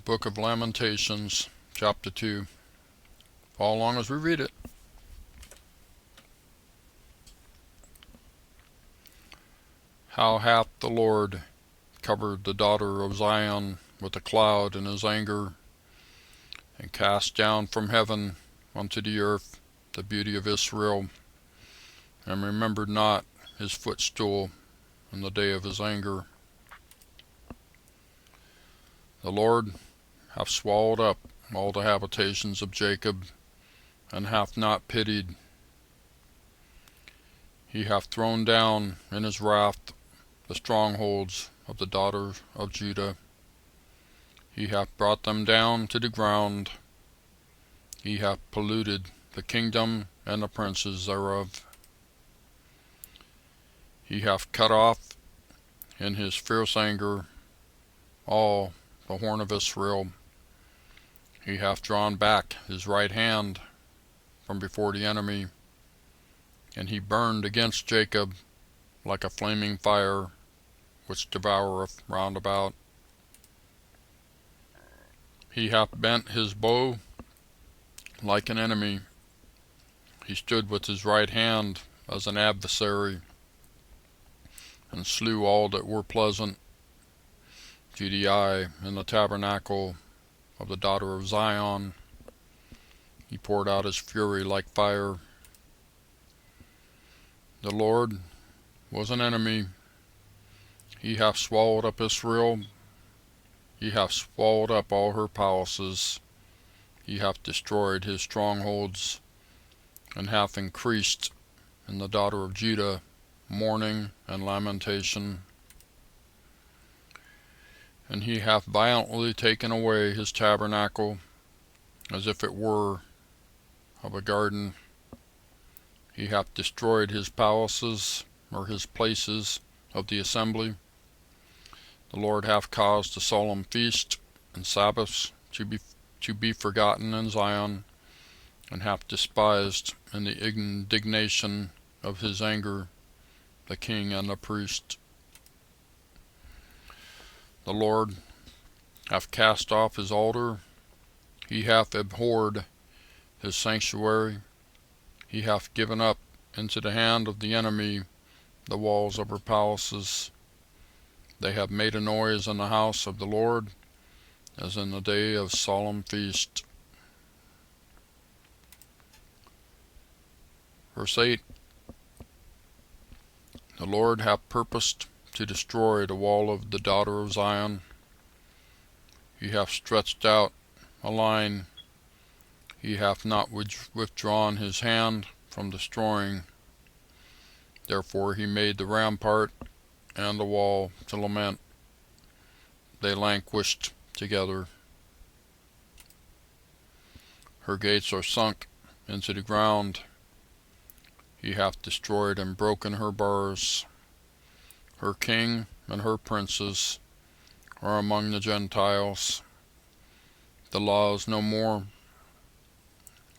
Book of Lamentations Chapter 2. Follow along as we read it. How hath the Lord covered the daughter of Zion with a cloud in his anger, and cast down from heaven unto the earth the beauty of Israel, and remembered not his footstool in the day of his anger. The Lord hath swallowed up all the habitations of Jacob, and hath not pitied. He hath thrown down in his wrath the strongholds of the daughter of Judah. He hath brought them down to the ground. He hath polluted the kingdom and the princes thereof. He hath cut off in his fierce anger all the horn of Israel. He hath drawn back his right hand from before the enemy, and he burned against Jacob like a flaming fire, which devoureth round about. He hath bent his bow like an enemy. He stood with his right hand as an adversary, and slew all that were pleasant to the eye in the tabernacle of the daughter of Zion. He poured out his fury like fire. The Lord was an enemy. He hath swallowed up Israel. He hath swallowed up all her palaces. He hath destroyed his strongholds, and hath increased in the daughter of Judah mourning and lamentation. And he hath violently taken away his tabernacle, as if it were of a garden. He hath destroyed his palaces, or his places of the assembly. The Lord hath caused a solemn feast and Sabbaths to be forgotten in Zion, and hath despised in the indignation of his anger the king and the priest. The Lord hath cast off his altar. He hath abhorred his sanctuary. He hath given up into the hand of the enemy the walls of her palaces. They have made a noise in the house of the Lord, as in the day of solemn feast. Verse 8. The Lord hath purposed to destroy the wall of the daughter of Zion. He hath stretched out a line. He hath not withdrawn his hand from destroying. Therefore he made the rampart and the wall to lament. They languished together. Her gates are sunk into the ground. He hath destroyed and broken her bars. Her king and her princes are among the Gentiles. The law is no more.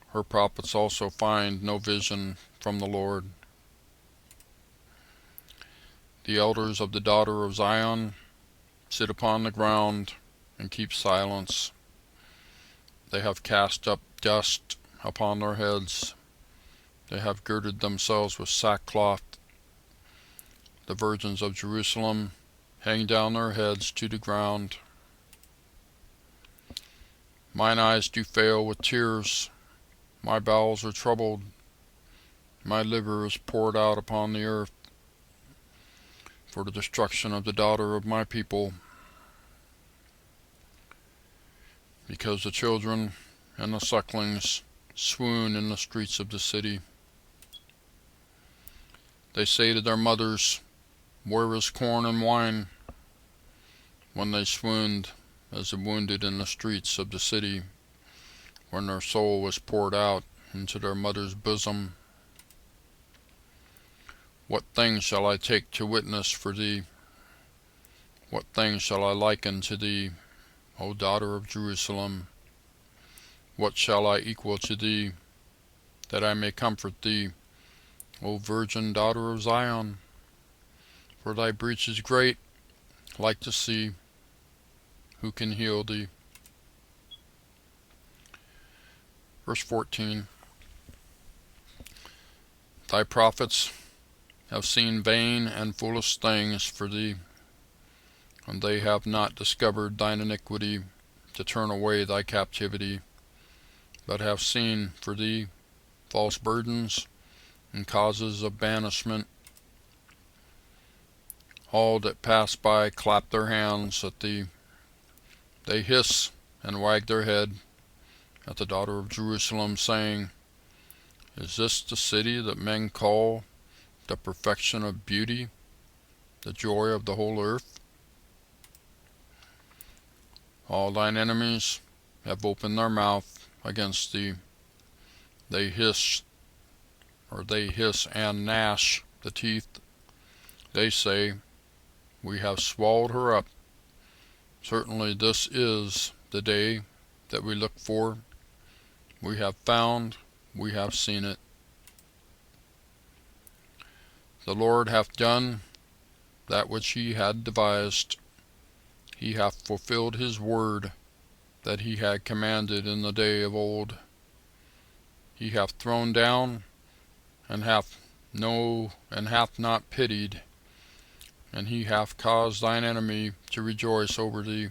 Her prophets also find no vision from the Lord. The elders of the daughter of Zion sit upon the ground and keep silence. They have cast up dust upon their heads. They have girded themselves with sackcloth. The virgins of Jerusalem hang down their heads to the ground. Mine eyes do fail with tears. My bowels are troubled. My liver is poured out upon the earth, for the destruction of the daughter of my people, because the children and the sucklings swoon in the streets of the city. They say to their mothers, Where is corn and wine? When they swooned as the wounded in the streets of the city, when their soul was poured out into their mother's bosom. What things shall I take to witness for thee? What things shall I liken to thee, O daughter of Jerusalem? What shall I equal to thee, that I may comfort thee, O virgin daughter of Zion? For thy breach is great, like the sea. Who can heal thee? Verse 14. Thy prophets have seen vain and foolish things for thee, and they have not discovered thine iniquity to turn away thy captivity, but have seen for thee false burdens and causes of banishment. All that pass by clap their hands at thee. They hiss and wag their head at the daughter of Jerusalem, saying, Is this the city that men call the perfection of beauty, the joy of the whole earth? All thine enemies have opened their mouth against thee. They hiss and gnash the teeth. They say, We have swallowed her up. Certainly this is the day that we look for. We have found, we have seen it. The Lord hath done that which he had devised. He hath fulfilled his word that he had commanded in the day of old. He hath thrown down and hath not pitied, and he hath caused thine enemy to rejoice over thee.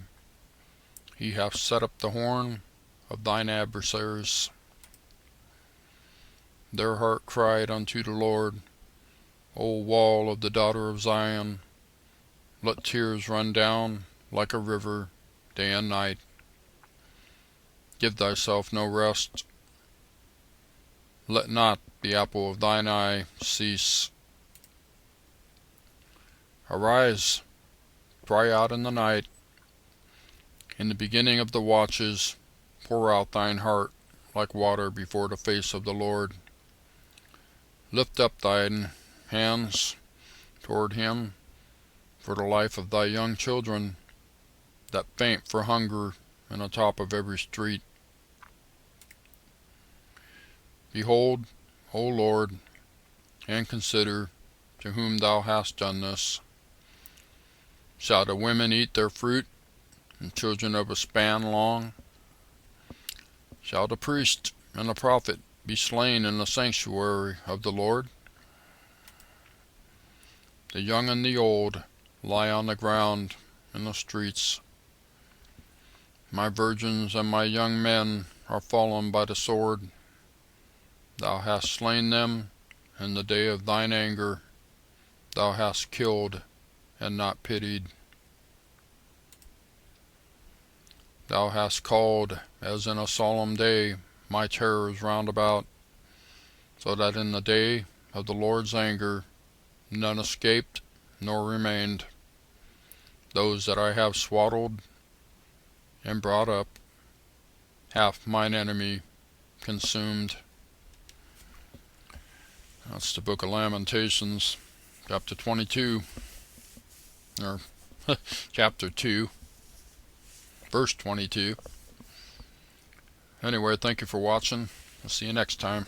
He hath set up the horn of thine adversaries. Their heart cried unto the Lord, O wall of the daughter of Zion, let tears run down like a river day and night. Give thyself no rest. Let not the apple of thine eye cease. Arise, cry out in the night. In the beginning of the watches, pour out thine heart like water before the face of the Lord. Lift up thine hands toward him for the life of thy young children that faint for hunger in the top of every street. Behold, O Lord, and consider to whom thou hast done this. Shall the women eat their fruit, and children of a span long? Shall the priest and the prophet be slain in the sanctuary of the Lord? The young and the old lie on the ground in the streets. My virgins and my young men are fallen by the sword. Thou hast slain them in the day of thine anger. Thou hast killed and not pitied. Thou hast called, as in a solemn day, my terrors round about, so that in the day of the Lord's anger none escaped nor remained. Those that I have swaddled and brought up hath mine enemy consumed. That's the Book of Lamentations, chapter 22, or chapter 2, verse 22. Anyway, thank you for watching. I'll see you next time.